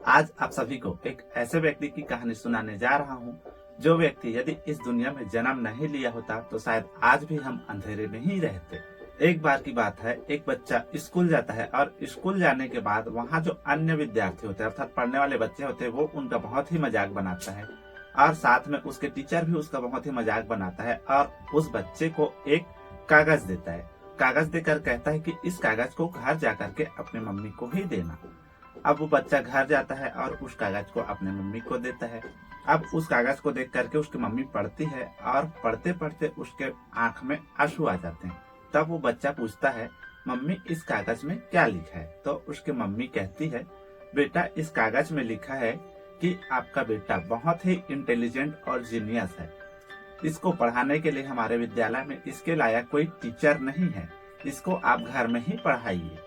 आज आप सभी को एक ऐसे व्यक्ति की कहानी सुनाने जा रहा हूँ जो व्यक्ति यदि इस दुनिया में जन्म नहीं लिया होता तो शायद आज भी हम अंधेरे में ही रहते। एक बार की बात है, एक बच्चा स्कूल जाता है और स्कूल जाने के बाद वहाँ जो अन्य विद्यार्थी होते हैं अर्थात पढ़ने वाले बच्चे होते हैं वो उनका बहुत ही मजाक बनाता है और साथ में उसके टीचर भी उसका बहुत ही मजाक बनाता है और उस बच्चे को एक कागज देता है। कागज देकर कहता है कि इस कागज को घर जाकर के अपने मम्मी को ही देना। अब वो बच्चा घर जाता है और उस कागज को अपने मम्मी को देता है। अब उस कागज को देख करके उसकी मम्मी पढ़ती है और पढ़ते पढ़ते उसके आंख में आंसू आ जाते हैं। तब वो बच्चा पूछता है, मम्मी इस कागज में क्या लिखा है? तो उसकी मम्मी कहती है, बेटा इस कागज में लिखा है कि आपका बेटा बहुत ही इंटेलिजेंट और जीनियस है। इसको पढ़ाने के लिए हमारे विद्यालय में इसके लायक कोई टीचर नहीं है, इसको आप घर में ही पढ़ाइए।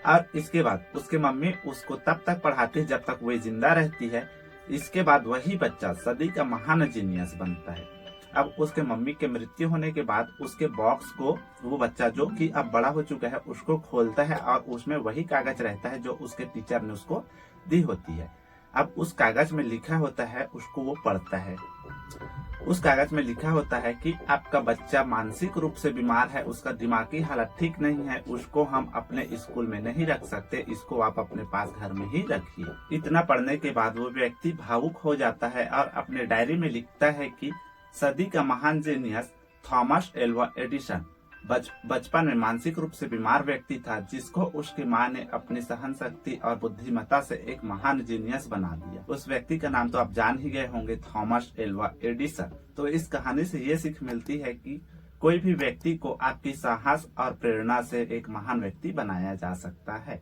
और इसके बाद उसके मम्मी उसको तब तक पढ़ाती है जब तक वो जिंदा रहती है। इसके बाद वही बच्चा सदी का महान जीनियस बनता है। अब उसके मम्मी के मृत्यु होने के बाद उसके बॉक्स को वो बच्चा जो कि अब बड़ा हो चुका है उसको खोलता है और उसमें वही कागज रहता है जो उसके टीचर ने उसको दी होती है। अब उस कागज में लिखा होता है, उसको वो पढ़ता है। उस कागज में लिखा होता है कि आपका बच्चा मानसिक रूप से बीमार है, उसका दिमागी हालत ठीक नहीं है, उसको हम अपने स्कूल में नहीं रख सकते, इसको आप अपने पास घर में ही रखिए। इतना पढ़ने के बाद वो व्यक्ति भावुक हो जाता है और अपने डायरी में लिखता है कि सदी का महान जीनियस थॉमस एल्वा एडिसन बचपन में मानसिक रूप से बीमार व्यक्ति था जिसको उसकी माँ ने अपनी सहन शक्ति और बुद्धिमत्ता से एक महान जीनियस बना दिया। उस व्यक्ति का नाम तो आप जान ही गए होंगे, थॉमस एल्वा एडिसन। तो इस कहानी से ये सीख मिलती है कि कोई भी व्यक्ति को आपकी साहस और प्रेरणा से एक महान व्यक्ति बनाया जा सकता है।